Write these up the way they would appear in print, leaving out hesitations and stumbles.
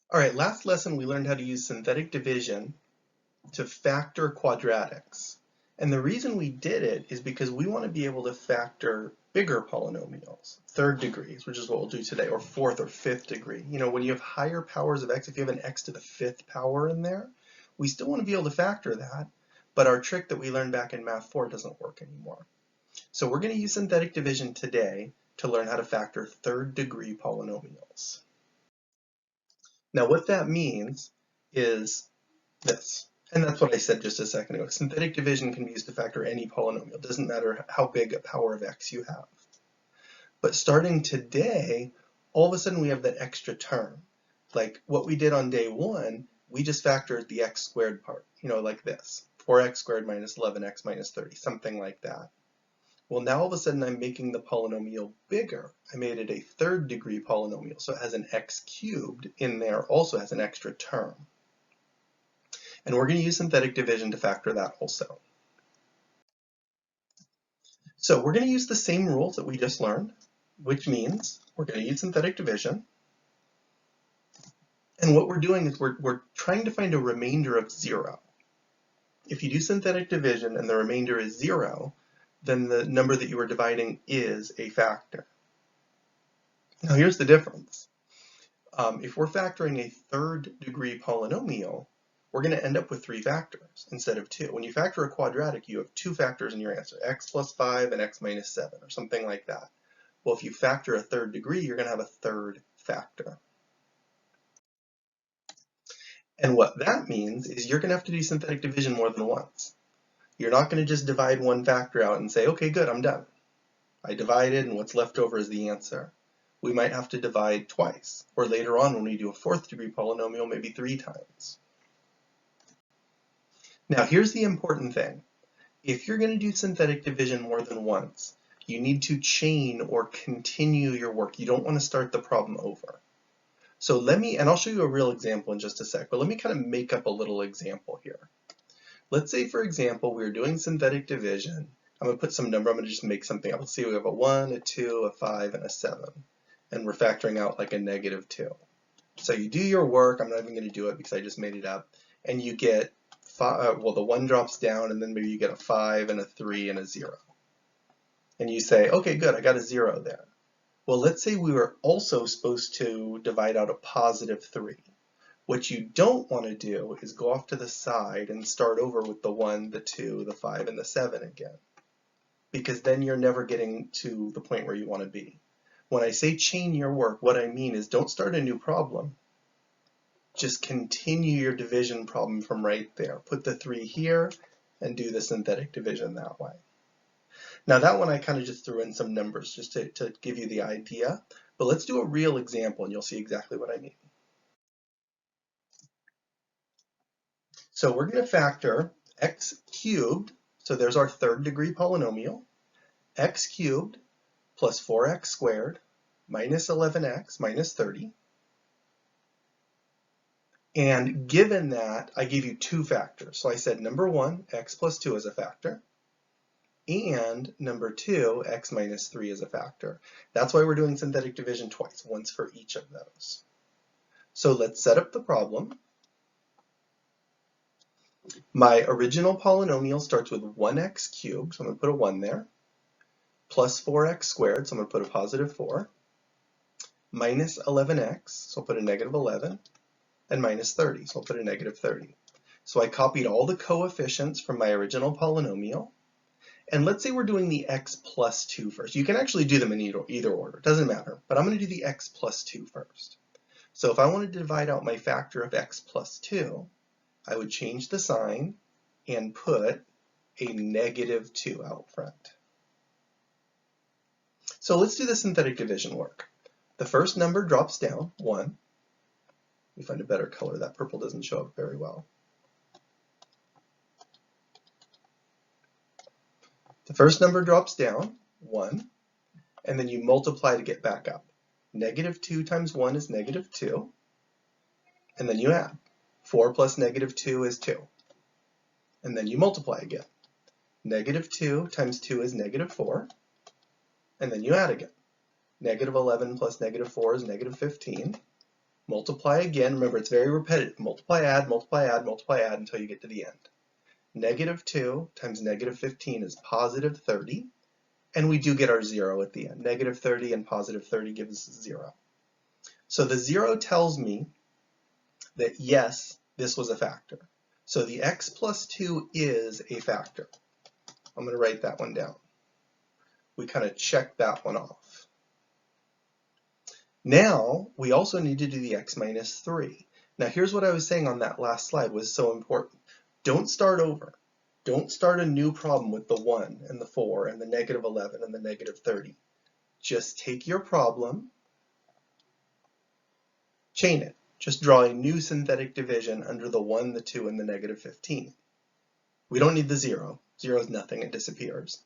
All right, last lesson we learned how to use synthetic division to factor quadratics. And the reason we did it is because we want to be able to factor bigger polynomials, third degrees, which is what we'll do today, or fourth or fifth degree. You know, when you have higher powers of x, if you have an x to the fifth power in there, we still want to be able to factor that, but our trick that we learned back in Math 4 doesn't work anymore. So we're going to use synthetic division today to learn how to factor third degree polynomials. Now what that means is this, and that's what I said just a second ago. Synthetic division can be used to factor any polynomial. It doesn't matter how big a power of x you have. But starting today, all of a sudden we have that extra term. Like what we did on day one, we just factored the x squared part, you know, like this. 4x squared minus 11x minus 30, something like that. Well, now all of a sudden I'm making the polynomial bigger. I made it a third degree polynomial, so it has an x cubed in there, also has an extra term. And we're going to use synthetic division to factor that also. So we're going to use the same rules that we just learned, which means we're going to use synthetic division. And what we're doing is we're trying to find a remainder of 0. If you do synthetic division and the remainder is 0, then the number that you are dividing is a factor. Now here's the difference. If we're factoring a third degree polynomial, we're going to end up with 3 factors instead of 2. When you factor a quadratic, you have 2 factors in your answer, x plus 5 and x minus 7, or something like that. Well, if you factor a third degree, you're going to have a third factor. And what that means is you're going to have to do synthetic division more than once. You're not going to just divide one factor out and say, okay, good, I'm done. I divided and what's left over is the answer. We might have to divide twice, or later on when we do a fourth degree polynomial, maybe 3 times. Now here's the important thing. If you're going to do synthetic division more than once, you need to chain or continue your work. You don't want to start the problem over. So and I'll show you a real example in just a sec, but let me kind of make up a little example here. Let's say, for example, we're doing synthetic division. I'm going to put some number, I'm going to just make something up. Let's see, we have a 1, a 2, a 5, and a 7. And we're factoring out like a -2. So you do your work, I'm not even going to do it because I just made it up, and you get, well, the 1 drops down, and then maybe you get a 5 and a 3 and a 0. And you say, okay, good, I got a 0 there. Well, let's say we were also supposed to divide out a +3. What you don't want to do is go off to the side and start over with the 1, the 2, the 5, and the 7 again, because then you're never getting to the point where you want to be. When I say chain your work, what I mean is don't start a new problem. Just continue your division problem from right there. Put the 3 here and do the synthetic division that way. Now that one I kind of just threw in some numbers just to give you the idea, but let's do a real example and you'll see exactly what I mean. So we're going to factor x cubed, so there's our third degree polynomial, x cubed plus 4x squared minus 11x minus 30. And given that, I gave you 2 factors. So I said number 1, x plus 2 is a factor, and number 2, x minus 3 is a factor. That's why we're doing synthetic division twice, once for each of those. So let's set up the problem. My original polynomial starts with 1x cubed, so I'm going to put a 1 there, plus 4x squared, so I'm going to put a +4, minus 11x, so I'll put a -11, and minus 30, so I'll put a -30. So I copied all the coefficients from my original polynomial, and let's say we're doing the x plus 2 first. You can actually do them in either order, it doesn't matter, but I'm going to do the x plus 2 first. So if I wanted to divide out my factor of x plus 2, I would change the sign and put a -2 out front. So let's do the synthetic division work. The first number drops down, 1. Let me find a better color, that purple doesn't show up very well. The first number drops down, 1, and then you multiply to get back up. -2 times 1 is -2, and then you add. 4 plus -2 is 2, and then you multiply again. -2 times 2 is -4, and then you add again. -11 plus -4 is -15, Multiply again. Remember, it's very repetitive. Multiply, add, multiply, add, multiply, add until you get to the end. Negative 2 times negative 15 is positive 30. And we do get our 0 at the end. Negative 30 and positive 30 gives us 0. So the 0 tells me that yes, this was a factor. So the x plus 2 is a factor. I'm going to write that one down. We kind of check that one off. Now, we also need to do the x minus 3. Now, here's what I was saying on that last slide was so important. Don't start over. Don't start a new problem with the 1 and the 4 and the negative 11 and the negative 30. Just take your problem, chain it. Just draw a new synthetic division under the 1, the 2, and the negative 15. We don't need the 0. 0 is nothing, it disappears.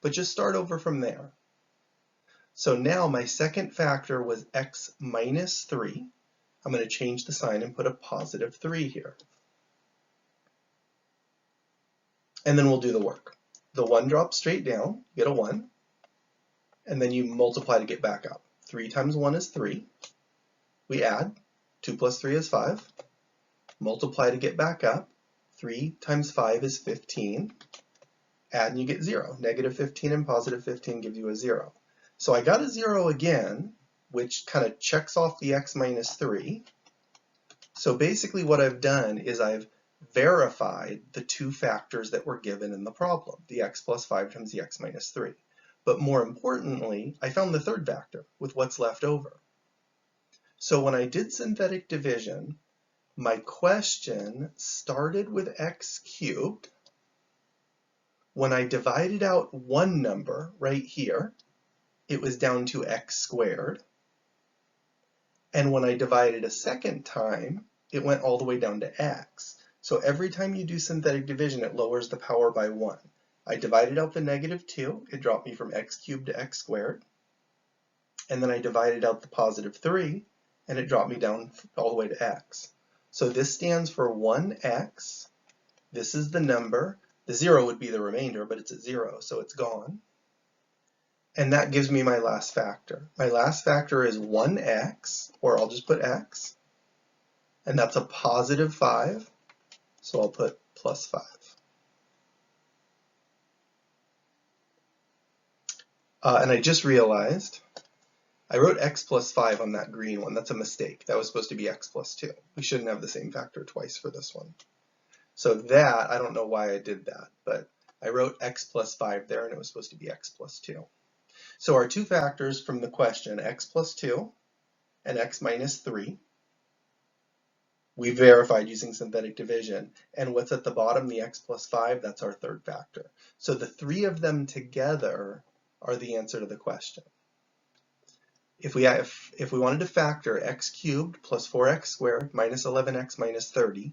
But just start over from there. So now my second factor was x minus 3. I'm going to change the sign and put a positive 3 here. And then we'll do the work. The 1 drops straight down, you get a 1, and then you multiply to get back up. 3 times 1 is 3. We add, 2 plus 3 is 5. Multiply to get back up. 3 times 5 is 15. Add and you get 0. Negative 15 and positive 15 give you a 0. So I got a 0 again, which kind of checks off the x minus 3. So basically what I've done is I've verified the two factors that were given in the problem, the x plus 5 times the x minus 3. But more importantly, I found the third factor with what's left over. So when I did synthetic division, my question started with x cubed. When I divided out one number right here, it was down to x squared. And when I divided a second time, it went all the way down to x. So every time you do synthetic division, it lowers the power by 1. I divided out the negative 2, it dropped me from x cubed to x squared. And then I divided out the positive 3, and it dropped me down all the way to x. So this stands for 1x. This is the number. The 0 would be the remainder, but it's at 0, so it's gone. And that gives me my last factor. My last factor is 1x, or I'll just put x. And that's a positive 5, so I'll put plus 5. And I just realized I wrote x plus 5 on that green one. That's a mistake. That was supposed to be x plus 2. We shouldn't have the same factor twice for this one. So that, I don't know why I did that, but I wrote x plus 5 there, and it was supposed to be x plus 2. So our two factors from the question, x plus 2 and x minus 3, we verified using synthetic division. And what's at the bottom, the x plus 5, that's our third factor. So the three of them together are the answer to the question. If we wanted to factor x cubed plus 4x squared minus 11x minus 30,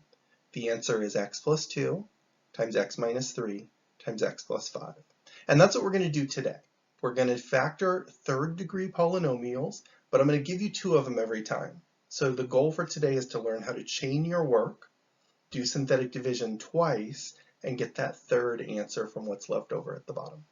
the answer is x plus 2 times x minus 3 times x plus 5. And that's what we're going to do today. We're going to factor third degree polynomials, but I'm going to give you 2 of them every time. So the goal for today is to learn how to chain your work, do synthetic division twice, and get that third answer from what's left over at the bottom.